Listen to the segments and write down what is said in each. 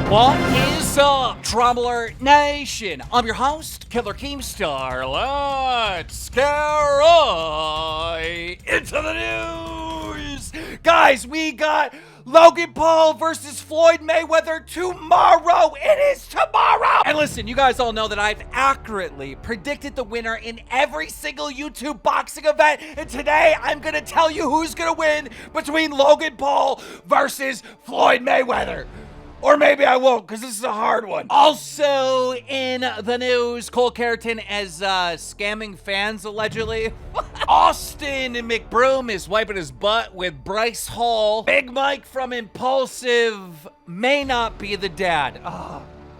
What is up, Trouble Alert Nation? I'm your host, Killer Keemstar. Let's get right into the news. Guys, we got Logan Paul versus Floyd Mayweather tomorrow. It is tomorrow. And listen, you guys all know that I've accurately predicted the winner in every single YouTube boxing event. And today I'm going to tell you who's going to win between Logan Paul versus Floyd Mayweather. Or maybe I won't, because this is a hard one. Also in the news, Cole Carrigan as scamming fans, allegedly. Austin McBroom is wiping his butt with Bryce Hall. Big Mike from Impulsive may not be the dad.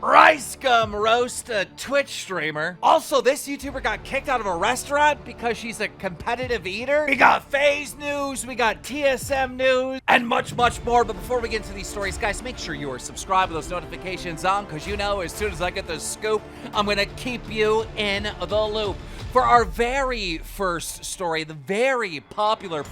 RiceGum roast a Twitch streamer. Also, this YouTuber got kicked out of a restaurant because she's a competitive eater. We got FaZe news, we got TSM news, and much, much more. But before we get into these stories, guys, make sure you are subscribed with those notifications on, because you know as soon as I get the scoop, I'm gonna keep you in the loop. For our very first story, the very popular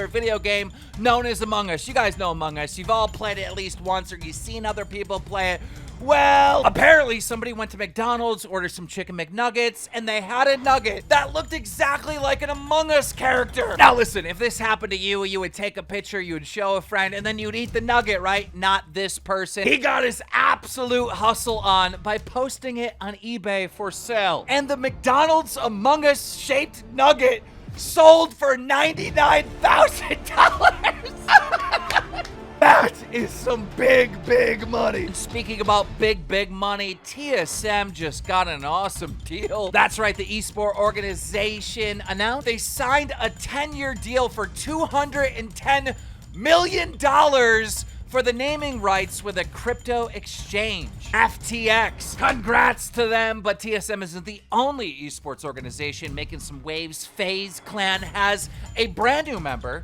video game known as Among Us. You guys know Among Us. You've all played it at least once, or you've seen other people play it. Well, apparently somebody went to McDonald's, ordered some chicken McNuggets, and they had a nugget that looked exactly like an Among Us character. Now listen, if this happened to you, you would take a picture, you would show a friend, and then you'd eat the nugget, right? Not this person. He got his absolute hustle on by posting it on eBay for sale. And the McDonald's Among Us shaped nugget sold for $99,000. That is some big money. And speaking about big money, TSM just got an awesome deal. That's right, the esport organization announced they signed a 10-year deal for $210 million for the naming rights with a crypto exchange, FTX. Congrats to them, but TSM isn't the only esports organization making some waves. FaZe Clan has a brand new member,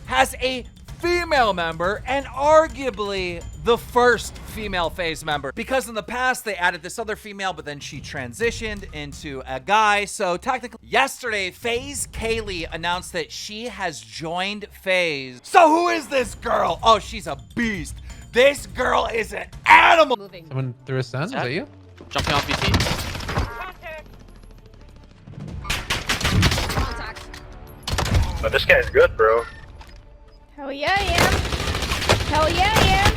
has a female member, and arguably the first female FaZe member, because in the past they added this other female, but then she transitioned into a guy. So technically yesterday, FaZe Kaylee announced that she has joined FaZe. So who is this girl? Oh, she's a beast. This girl is an animal. Someone threw a stun? Is that you? Jumping off BT. Oh, this guy's good, bro. Hell yeah, I am. Hell yeah, I am.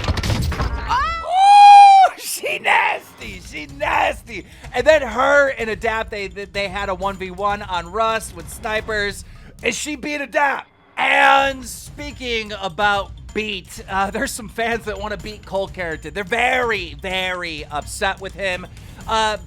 Oh, she nasty. She nasty. And then her and Adapt, they had a 1v1 on Rust with snipers, and she beat Adapt. And speaking about beat, there's some fans that want to beat Cole Carrigan. They're very upset with him.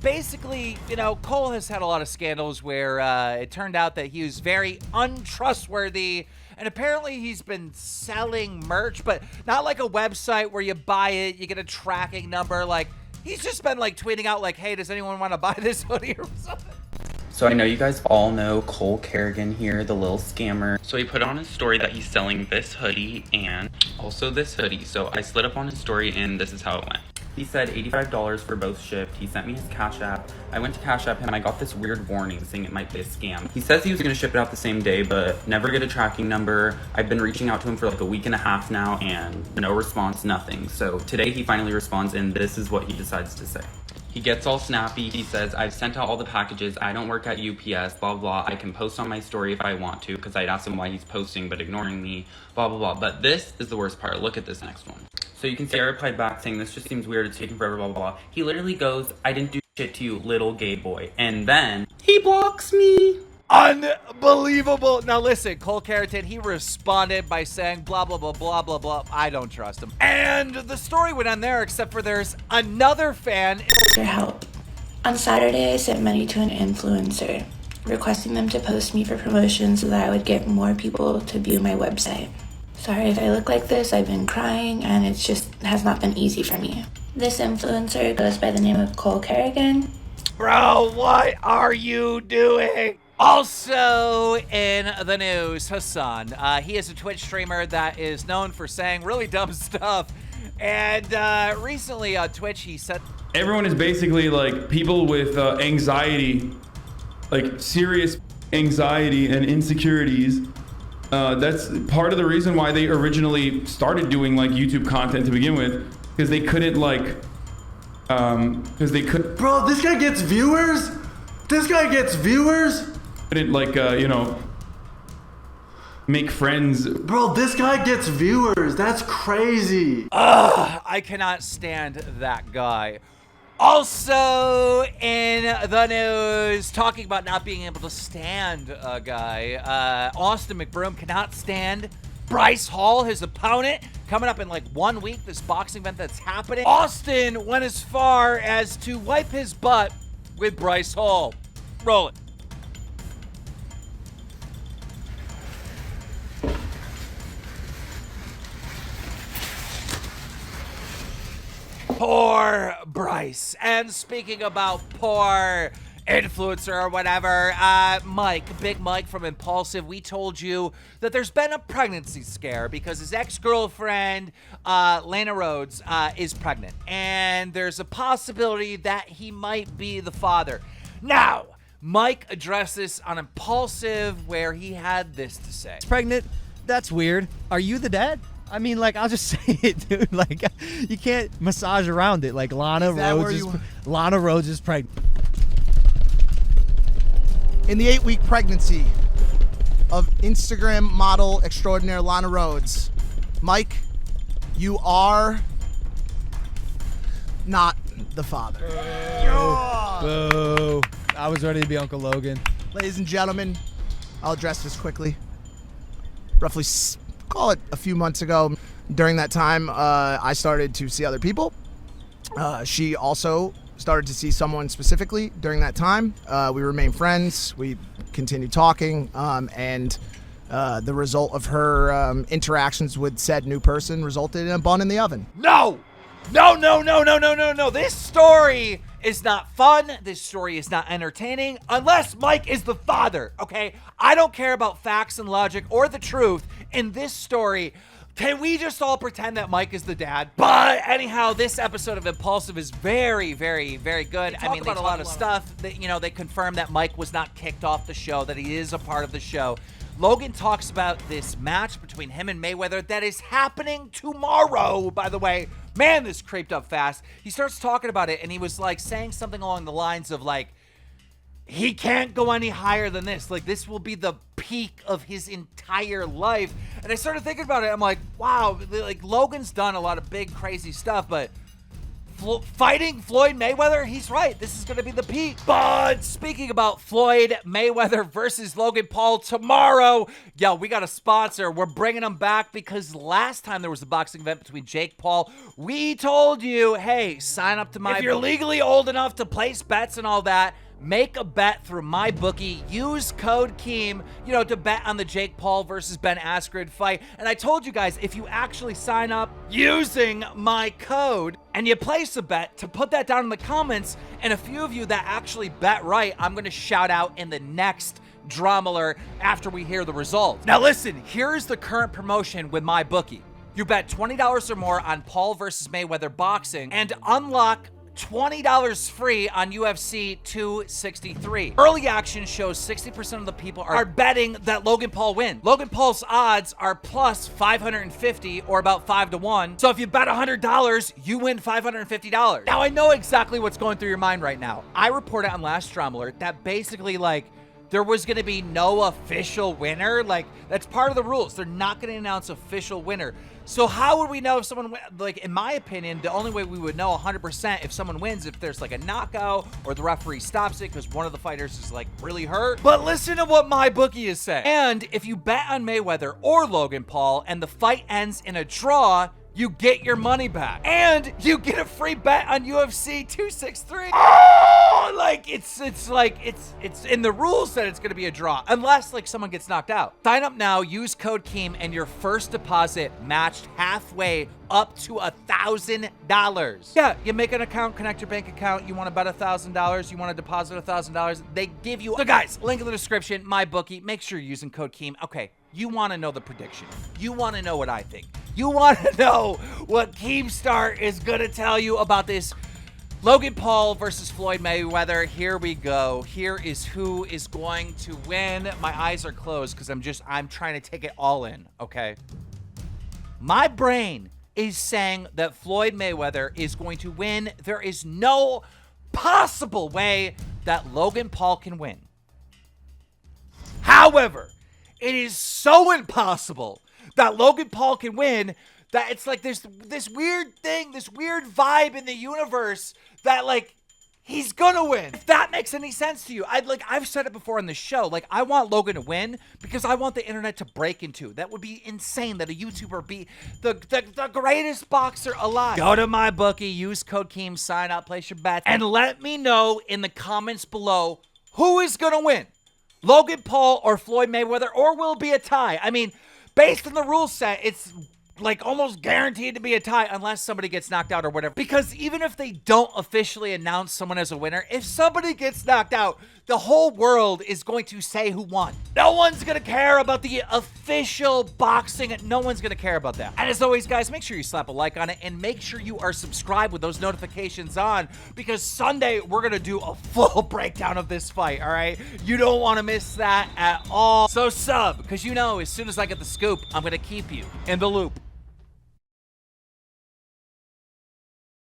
Basically, you know, Cole has had a lot of scandals where it turned out that he was very untrustworthy. And apparently he's been selling merch, but not like a website where you buy it, you get a tracking number. Like, he's just been like tweeting out like, hey, does anyone want to buy this hoodie or something? So I know you guys all know Cole Carrigan here, the little scammer. So he put on his story that he's selling this hoodie and also this hoodie. So I slid up on his story and this is how it went. He said $85 for both shipped. He sent me his Cash App. I went to Cash App him and I got this weird warning saying it might be a scam. He says he was gonna ship it out the same day, but never get a tracking number. I've been reaching out to him for like a week and a half now and no response, nothing. So today he finally responds and this is what he decides to say. He gets all snappy. He says, I've sent out all the packages. I don't work at UPS, blah, blah. I can post on my story if I want to, because I'd asked him why he's posting but ignoring me, blah, blah, blah. But this is the worst part. Look at this next one. So you can see I replied back saying, this just seems weird. It's taking forever, blah, blah, blah. He literally goes, I didn't do shit to you, little gay boy. And then he blocks me. Unbelievable. Now listen, Cole Carrigan, he responded by saying blah, blah, blah, blah, blah, blah. I don't trust him. And the story went on there, except for there's another fan. Your help. On Saturday, I sent money to an influencer, requesting them to post me for promotion so that I would get more people to view my website. Sorry if I look like this, I've been crying and it just has not been easy for me. This influencer goes by the name of Cole Carrigan. Bro, what are you doing? Also in the news, Hassan. He is a Twitch streamer that is known for saying really dumb stuff. And recently on Twitch, he said... Everyone is basically like people with anxiety, like serious anxiety and insecurities. That's part of the reason why they originally started doing like YouTube content to begin with, because they couldn't like because they Bro, this guy gets viewers? This guy gets viewers? couldn't like you know, make friends. Bro, this guy gets viewers. That's crazy. I cannot stand that guy. Also in the news, talking about not being able to stand a guy, Austin McBroom cannot stand Bryce Hall, his opponent, coming up in like 1 week, this boxing event that's happening. Austin went as far as to wipe his butt with Bryce Hall. Roll it. Poor Bryce. And speaking about poor influencer or whatever, Mike, Big Mike from Impulsive, we told you that there's been a pregnancy scare because his ex-girlfriend, Lana Rhodes, is pregnant. And there's a possibility that he might be the father. Now, Mike addressed this on Impulsive where he had this to say. Pregnant? That's weird. Are you the dad? I mean, like, I'll just say it, dude. Like, you can't massage around it. Like, Lana Rhodes is pregnant. In the 8-week pregnancy of Instagram model extraordinaire Lana Rhodes, Mike, you are not the father. Boo. I was ready to be Uncle Logan. Ladies and gentlemen, I'll address this quickly. Roughly, call it a few months ago. During that time, I started to see other people. She also started to see someone specifically during that time. We remained friends. We continued talking, and the result of her interactions with said new person resulted in a bun in the oven. No! No, no, no, no, no, no, no. This story is not fun. This story is not entertaining unless Mike is the father, okay? I don't care about facts and logic or the truth in this story. Can we just all pretend that Mike is the dad? But anyhow, this episode of Impulsive is very, very, very good. I mean, they talk a lot of stuff. That, you know, they confirm that Mike was not kicked off the show, that he is a part of the show. Logan talks about this match between him and Mayweather that is happening tomorrow, by the way. Man, this creeped up fast. He starts talking about it, and he was, like, saying something along the lines of, like, he can't go any higher than this. Like, this will be the peak of his entire life. And I started thinking about it. I'm like, wow, like, Logan's done a lot of big, crazy stuff, but fighting Floyd Mayweather, he's right. This is going to be the peak. But speaking about Floyd Mayweather versus Logan Paul tomorrow, yo, we got a sponsor. We're bringing them back because last time there was a boxing event between Jake Paul, we told you, hey, sign up to my... If you're legally old enough to place bets and all that, make a bet through MyBookie. Use code KEEM, you know, to bet on the Jake Paul versus Ben Askren fight. And I told you guys, if you actually sign up using my code and you place a bet, to put that down in the comments, and a few of you that actually bet right, I'm going to shout out in the next Drama Alert after we hear the results. Now listen, here's the current promotion with MyBookie. You bet $20 or more on Paul versus Mayweather boxing and unlock $20 free on UFC 263. Early action shows 60% of the people are betting that Logan Paul wins. Logan Paul's odds are plus 550 or about 5 to 1. So if you bet $100, you win $550. Now I know exactly what's going through your mind right now. I reported on last Drama Alert that basically, like, there was going to be no official winner. Like, that's part of the rules. They're not going to announce official winner. So how would we know if someone, like, in my opinion, the only way we would know 100% if someone wins if there's like a knockout or the referee stops it because one of the fighters is like really hurt. But listen to what MyBookie is saying. And if you bet on Mayweather or Logan Paul and the fight ends in a draw, you get your money back. And you get a free bet on UFC 263. Oh, like, it's in the rules that it's gonna be a draw, unless like someone gets knocked out. Sign up now, use code KEEM, and your first deposit matched halfway up to $1,000. Yeah, you make an account, connect your bank account, you wanna bet $1,000, you wanna deposit $1,000, they give you, so guys, link in the description, MyBookie, make sure you're using code KEEM. Okay, you wanna know the prediction. You wanna know what I think. You want to know what Keemstar is going to tell you about this Logan Paul versus Floyd Mayweather. Here we go. Here is who is going to win. My eyes are closed because I'm trying to take it all in, okay? My brain is saying that Floyd Mayweather is going to win. There is no possible way that Logan Paul can win. However, it is so impossible that Logan Paul can win that it's like there's this weird thing, this weird vibe in the universe that like he's gonna win. If that makes any sense to you, I've said it before on the show. Like, I want Logan to win because I want the internet to break into. That would be insane that a YouTuber be the greatest boxer alive. Go to my bookie, use code KEEM, sign up, place your bets, and let me know in the comments below who is gonna win. Logan Paul or Floyd Mayweather, or will be a tie. I mean, based on the rule set, it's like almost guaranteed to be a tie unless somebody gets knocked out or whatever. Because even if they don't officially announce someone as a winner, if somebody gets knocked out, the whole world is going to say who won. No one's gonna care about the official boxing. No one's gonna care about that. And as always, guys, make sure you slap a like on it and make sure you are subscribed with those notifications on, because Sunday we're gonna do a full breakdown of this fight, all right? You don't wanna miss that at all. So sub, because you know as soon as I get the scoop, I'm gonna keep you in the loop.